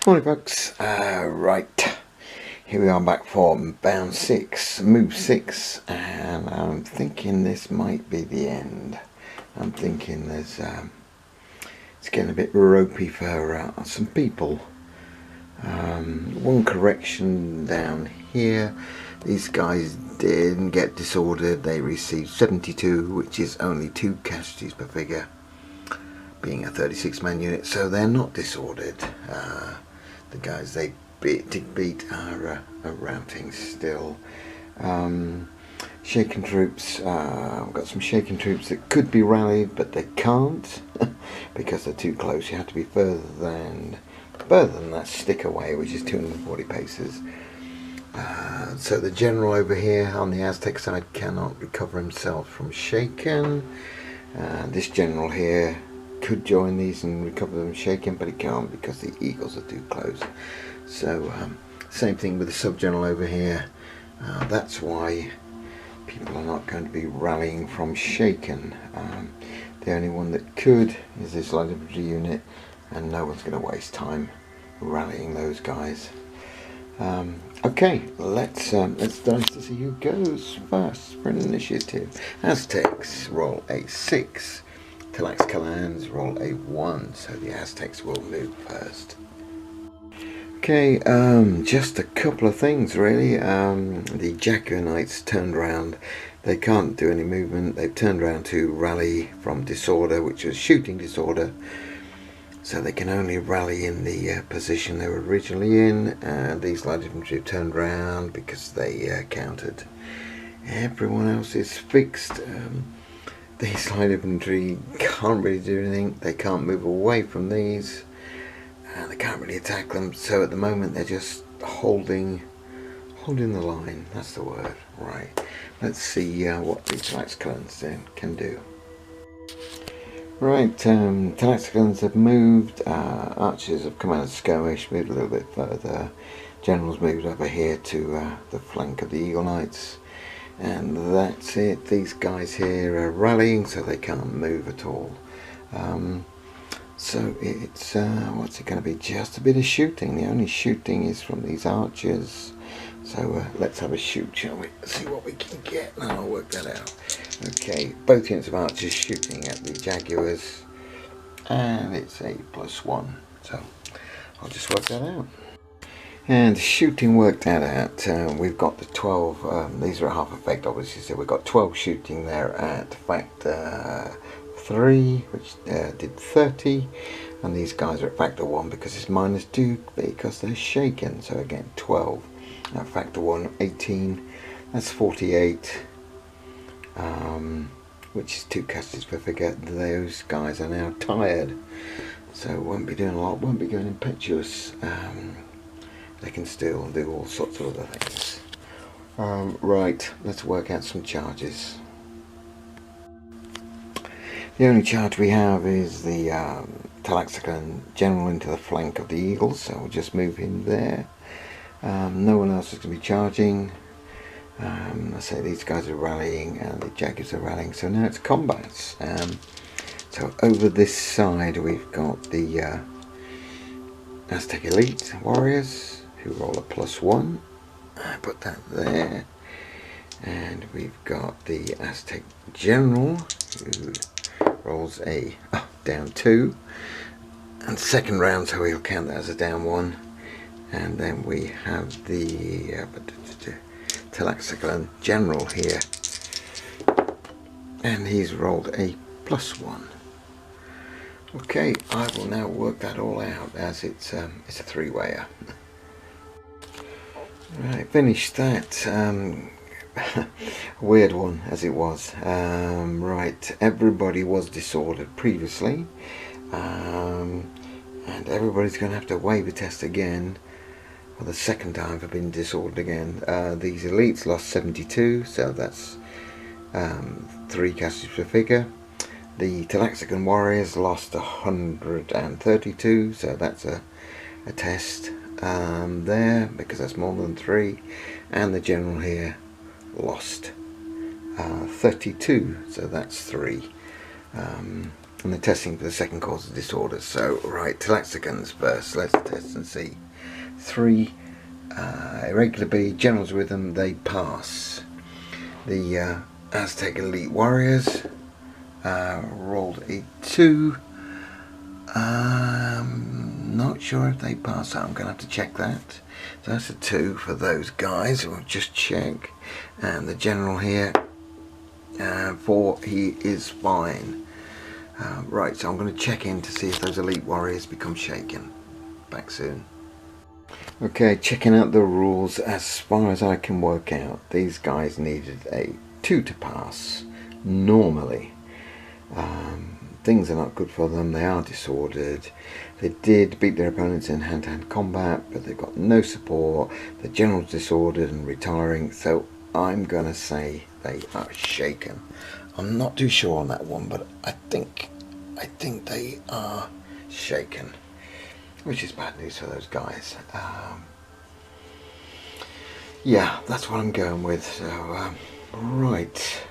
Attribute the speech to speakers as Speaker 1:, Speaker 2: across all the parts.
Speaker 1: Morning folks, right, here we are back for bound 6, move 6, and I'm thinking this might be the end. I'm thinking there's, it's getting a bit ropey for some people. One correction down here, these guys didn't get disordered, they received 72, which is only 2 casualties per figure, being a 36-man unit, so they're not disordered. The guys they did beat are routing still. Shaken troops, we've got some shaken troops that could be rallied, but they can't because they're too close. You have to be further than that stick away, which is 240 paces. So the general over here on the Aztec side cannot recover himself from shaken. This general here could join these and recover them shaken, but he can't because the eagles are too close. So same thing with the sub-general over here. That's why people are not going to be rallying from shaken. The only one that could is this light infantry unit, and no one's going to waste time rallying those guys. Okay, let's dice to see who goes first for an initiative. Aztecs roll a 6. Tlaxcallans roll a 1, so the Aztecs will move first. Okay, just a couple of things really. The Jaguar Knights turned around. They can't do any movement. They've turned around to rally from disorder, which was shooting disorder. So they can only rally in the position they were originally in. These light infantry have turned around because they countered. Everyone else is fixed. These light infantry can't really do anything. They can't move away from these. They can't really attack them. So at the moment they're just holding the line. That's the word. Right. Let's see what the Tlaxcallans can do. Right. Tlaxcallans have moved. Archers have come out of skirmish, moved a little bit further. Generals moved over here to the flank of the Eagle Knights. And that's it. These guys here are rallying, so they can't move at all. So it's what's it going to be? Just a bit of shooting. The only shooting is from these archers. So let's have a shoot, shall we? See what we can get, and I'll work that out. Okay, both units of archers shooting at the Jaguars, and it's a +1. So I'll just work that out. And shooting worked that out. We've got the 12, these are at half effect obviously, so we've got 12 shooting there at factor 3, which did 30, and these guys are at factor 1 because it's -2 because they're shaken. So again 12 at factor 1, 18, that's 48, which is 2 casualties per figure. Those guys are now tired, so won't be doing a lot, won't be going impetuous. They can still do all sorts of other things. Right, let's work out some charges. The only charge we have is the Tlaxcallan general into the flank of the Eagles, so we'll just move him there. No one else is going to be charging. I say these guys are rallying and the Jaguars are rallying, so now it's combats. So over this side we've got the Aztec elite warriors who roll a +1. I put that there. And we've got the Aztec general who rolls a down 2. And second round, so we'll count that as a down 1. And then we have the Tlaxcallan general here. And he's rolled a +1. Okay, I will now work that all out as it's a 3-wayer. Right, finished that. Weird one as it was. Right, everybody was disordered previously, and everybody's going to have to waiver test again for the second time for being disordered again. These elites lost 72, so that's 3 casualties per figure. The Tlaxcallan warriors lost 132, so that's a test there, because that's more than 3. And the general here lost 32, so that's 3. and they're testing for the second cause of disorder. So, right, Tlaxcallans first. Let's test and see. 3 irregular B, generals with them, they pass. The Aztec elite warriors rolled a 2. Not sure if they pass, so I'm going to have to check that. So that's a 2 for those guys. We'll just check. And the general here, 4, he is fine. Right, so I'm going to check in to see if those elite warriors become shaken. Back soon. Okay, checking out the rules. As far as I can work out, these guys needed a 2 to pass normally. Things are not good for them. They are disordered. They did beat their opponents in hand-to-hand combat, but they've got no support. The general's disordered and retiring, so I'm gonna say they are shaken. I'm not too sure on that one, but I think they are shaken, which is bad news for those guys. Yeah, that's what I'm going with. So right.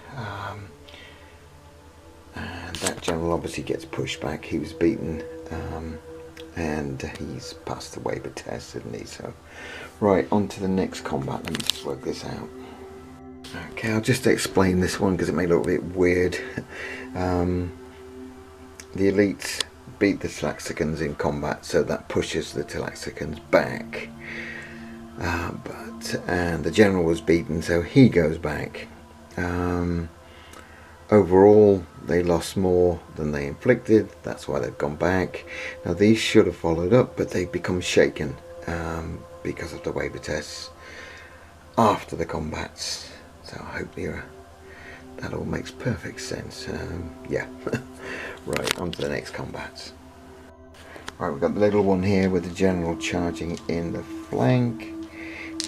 Speaker 1: And that general obviously gets pushed back. He was beaten, and he's passed the waiver test, isn't he? So, right, on to the next combat. Let me just work this out. Okay, I'll just explain this one because it may look a bit weird. The elites beat the Tlaxcallans in combat, so that pushes the Tlaxcallans back. And the general was beaten, so he goes back. Overall, they lost more than they inflicted. That's why they've gone back. Now, these should have followed up, but they've become shaken because of the waiver tests after the combats. So hopefully that all makes perfect sense. Yeah. Right, on to the next combats. Right, we've got the little one here with the general charging in the flank.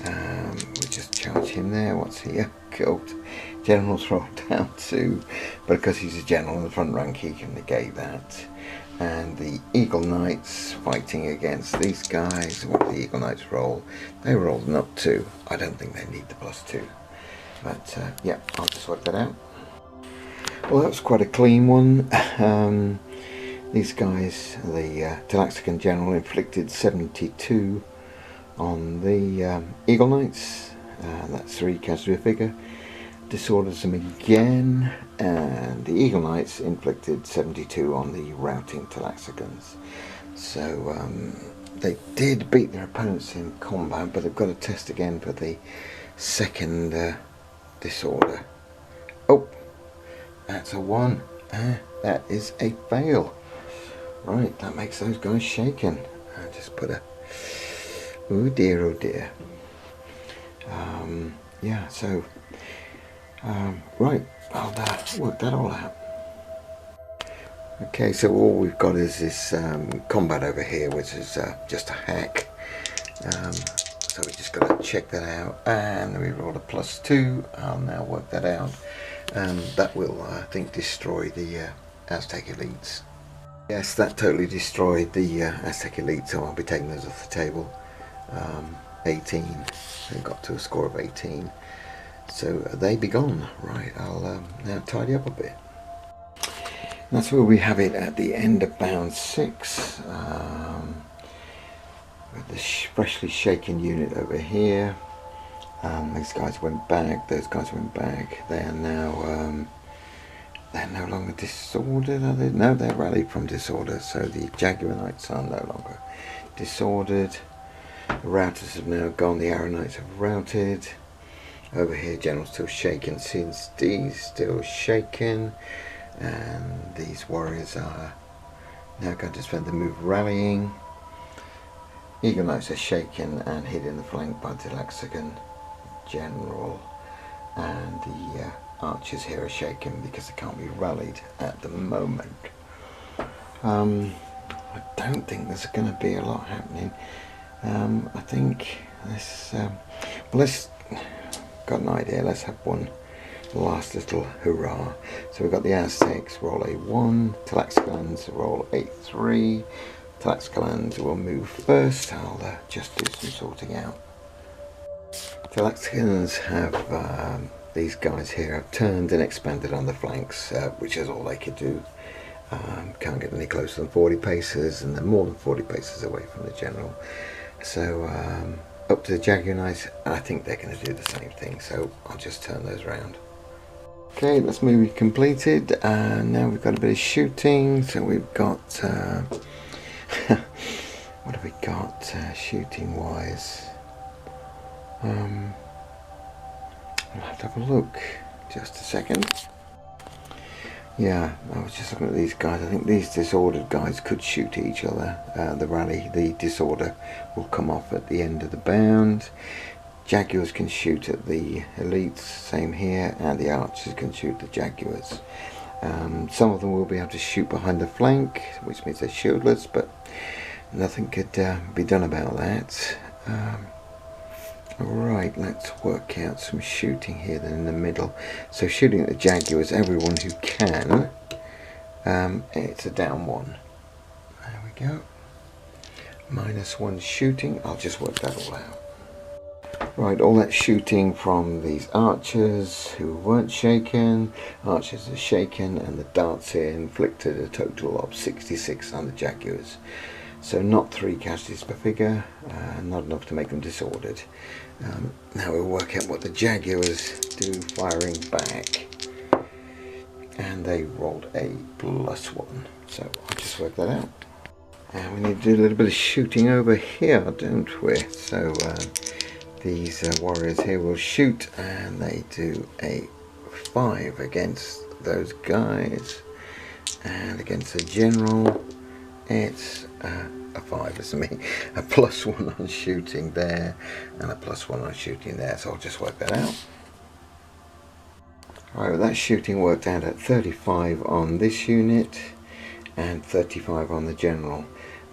Speaker 1: We just charge him there. What's he? Killed. General's rolled down 2, but because he's a general in the front rank, he can negate that. And the Eagle Knights fighting against these guys. What did the Eagle Knights roll? They rolled an up 2. I don't think they need the +2, but yeah, I'll just work that out. Well, that was quite a clean one. These guys, the Tlaxcallan general, inflicted 72 on the Eagle Knights. That's 3 casualty figure. Disorders them again, and the Eagle Knights inflicted 72 on the routing Tlaxcallans. So they did beat their opponents in combat, but they've got to test again for the second disorder. Oh, that's a 1. That is a fail. Right, that makes those guys shaken. I just put a oh dear, oh dear. Yeah, so right, I'll work that all out. Okay, so all we've got is this combat over here, which is just a hack. So we just got to check that out, and we roll a +2. I'll now work that out, and that will, I think, destroy the Aztec elites. Yes, that totally destroyed the Aztec elites, so I'll be taking those off the table. 18. They got to a score of 18. So they be gone. Right, I'll now tidy up a bit. And that's where we have it at the end of bound 6. With the freshly shaken unit over here. These guys went back. Those guys went back. They are now they're no longer disordered, are they? No, they're rallied from disorder. So the Jaguar Knights are no longer disordered. The routers have now gone. The Arrow Knights have routed. Over here, General's still shaken. Since D's still shaken, and these warriors are now going to spend the move rallying. Eagle Knights are shaken and hit in the flank by the Tlaxcallan general, and the archers here are shaken because they can't be rallied at the moment. I don't think there's going to be a lot happening. I think this. Well, let's. Got an idea. Let's have one last little hurrah. So we've got the Aztecs roll a 1, Tlaxcallans roll a 3. Tlaxcallans will move first. I'll just do some sorting out. Tlaxcallans have these guys here have turned and expanded on the flanks, which is all they could do. Can't get any closer than 40 paces, and they're more than 40 paces away from the general. So up to the Jaguar Knights, and I think they're going to do the same thing, so I'll just turn those around. Okay, that's movie completed, and now we've got a bit of shooting. So we've got what have we got shooting wise? I'll have to have a look. Just a second. Yeah, I was just looking at these guys. I think these disordered guys could shoot each other. The rally, the disorder will come off at the end of the bound. Jaguars can shoot at the elites, same here, and the archers can shoot the Jaguars. Some of them will be able to shoot behind the flank, which means they're shieldless, but nothing could be done about that. Alright, let's work out some shooting here then in the middle. So shooting at the Jaguars, everyone who can, it's a down one. There we go. -1 shooting, I'll just work that all out. Right, all that shooting from these archers who weren't shaken, archers are shaken, and the darts here inflicted a total of 66 on the Jaguars. So not 3 casualties per figure, not enough to make them disordered. Now we'll work out what the Jaguars do firing back. And they rolled a +1, so I'll just work that out. And we need to do a little bit of shooting over here, don't we? So these warriors here will shoot, and they do a 5 against those guys. And against the general, it's a 5, isn't it? A +1 on shooting there, and a +1 on shooting there, so I'll just work that out. Alright, well, that shooting worked out at 35 on this unit, and 35 on the general.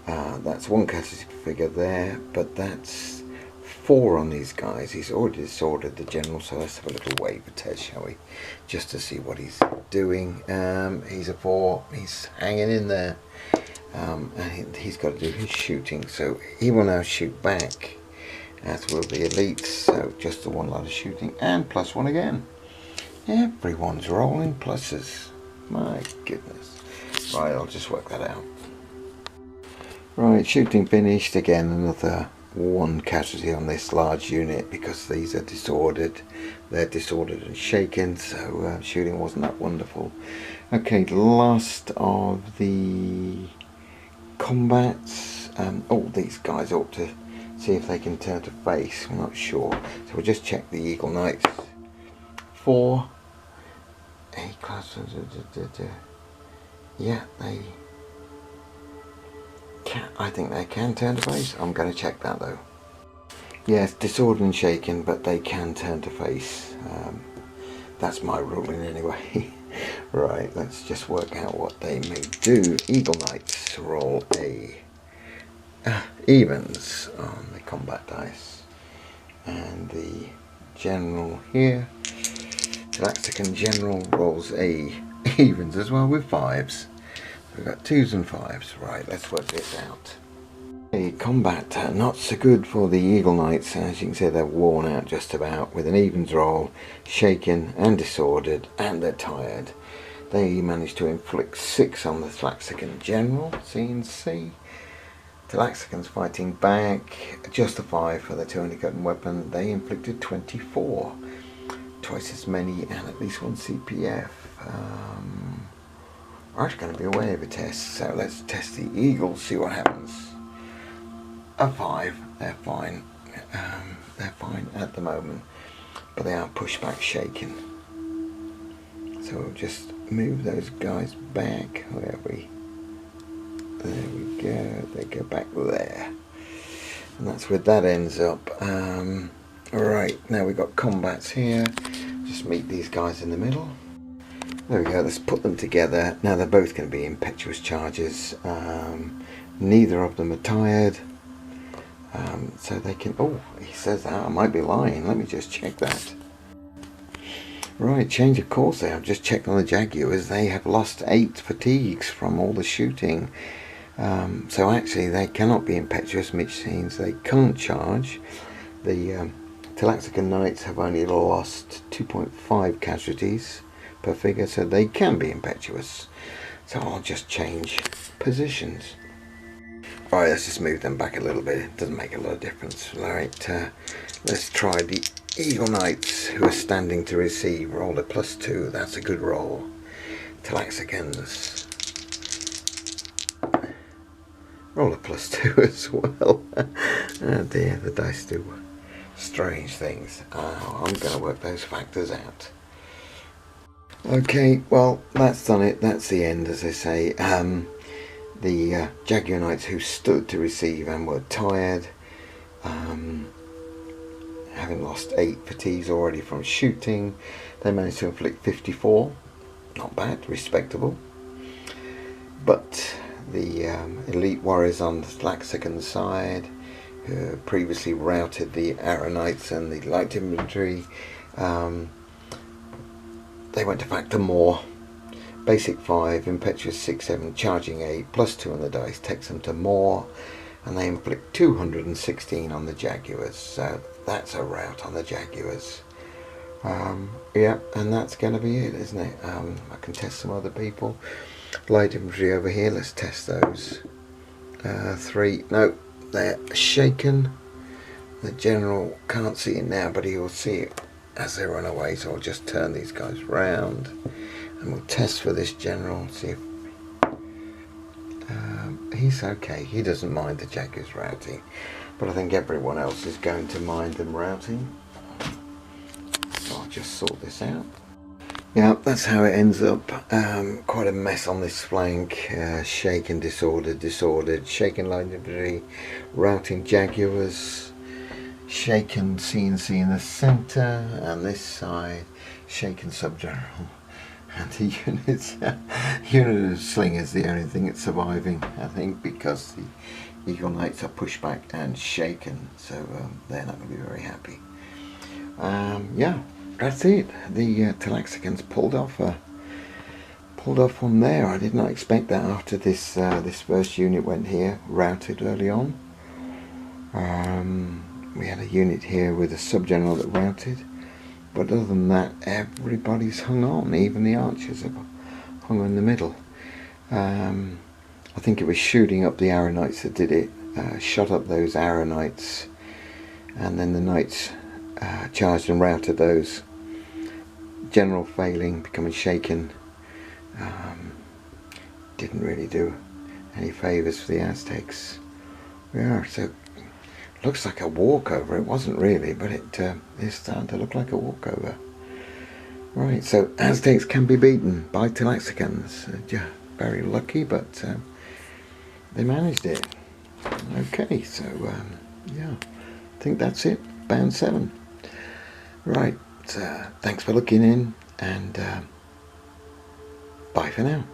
Speaker 1: That's 1 casualty per figure there, but that's 4 on these guys. He's already disordered the general, so let's have a little wave test, shall we? Just to see what he's doing. He's a 4, he's hanging in there. And he's got to do his shooting, so he will now shoot back, as will the elites. So just the 1 lot of shooting, and +1 again. Everyone's rolling pluses. My goodness. Right, I'll just work that out. Right, shooting finished. Again, another 1 casualty on this large unit because these are disordered. They're disordered and shaken, so shooting wasn't that wonderful. Okay, last of the combats. Oh, these guys ought to see if they can turn to face. I'm not sure, so we'll just check the Eagle Knights. 4 A class. Yeah, they can. I think they can turn to face. I'm going to check that though. Yes, disordered and shaken, but they can turn to face. That's my ruling anyway. Right, let's just work out what they may do. Eagle Knights roll a evens on the combat dice, and the general here, Tlaxcallan general, rolls a evens as well with 5s. We've got 2s and 5s. Right, let's work this out. A combat not so good for the Eagle Knights. As you can see, they're worn out just about, with an evens roll, shaken and disordered, and they're tired. They managed to inflict 6 on the Tlaxcallan general, C&C. Tlaxcallan's fighting back, just a 5 for the 200 gun weapon. They inflicted 24, twice as many, and at least 1 CPF. It's going to be a wave test, so let's test the Eagles, see what happens. A 5, they're fine. They're fine at the moment, but they are pushback shaken. So we'll just move those guys back. Where are we? There we go. They go back there, and that's where that ends up. Alright, now we've got combats here. Just meet these guys in the middle. There we go. Let's put them together. Now they're both going to be impetuous charges. Neither of them are tired. So they can... Oh, he says that. I might be lying. Let me just check that. Right, change of course there. I've just checked on the Jaguars. They have lost 8 fatigues from all the shooting. So actually they cannot be impetuous, which means they can't charge. The Tlaxcallan Knights have only lost 2.5 casualties per figure, so they can be impetuous. So I'll just change positions. Alright, let's just move them back a little bit. It doesn't make a lot of difference. Alright, let's try the Eagle Knights who are standing to receive. Roll a +2. That's a good roll. Tlaxcallans. Roll a +2 as well. Oh dear, the dice do strange things. I'm going to work those factors out. Okay, well, that's done it. That's the end, as I say. The Jaguar Knights who stood to receive and were tired, having lost 8 fatigues already from shooting, they managed to inflict 54. Not bad, respectable. But the elite warriors on the Tlaxcallan side, who previously routed the Arrow Knights and the light infantry, they went to factor more. Basic 5, impetuous 6, 7, charging 8, +2 on the dice takes them to more, and they inflict 216 on the Jaguars. So that's a rout on the Jaguars. Yeah, and that's going to be it, isn't it? I can test some other people. Light infantry over here, let's test those. 3, no, they're shaken. The general can't see it now, but he will see it as they run away, so I'll just turn these guys round. And we'll test for this general, see if he's okay. He doesn't mind the Jaguars routing, but I think everyone else is going to mind them routing. So I'll just sort this out. Yeah, that's how it ends up. Quite a mess on this flank. Shaken, disordered, shaken light infantry, routing Jaguars, shaken CNC in the centre, and this side, shaken subgeneral. And the unit of Sling is the only thing that's surviving, I think, because the Eagle Knights are pushed back and shaken, so they're not going to be very happy. Yeah, that's it. The Tlaxcallans pulled off one there. I did not expect that after this this first unit went here, routed early on. We had a unit here with a subgeneral that routed. But other than that, everybody's hung on. Even the archers have hung in the middle. I think it was shooting up the Arrow Knights that did it. Shot up those Arrow Knights, and then the Knights charged and routed those. General failing, becoming shaken. Didn't really do any favours for the Aztecs. Yeah, so looks like a walkover. It wasn't really, but it is starting to look like a walkover. Right, so Aztecs can be beaten by Tlaxcallans. Yeah, very lucky, but they managed it. Okay, so yeah, I think that's it. Band 7. Right, thanks for looking in, and bye for now.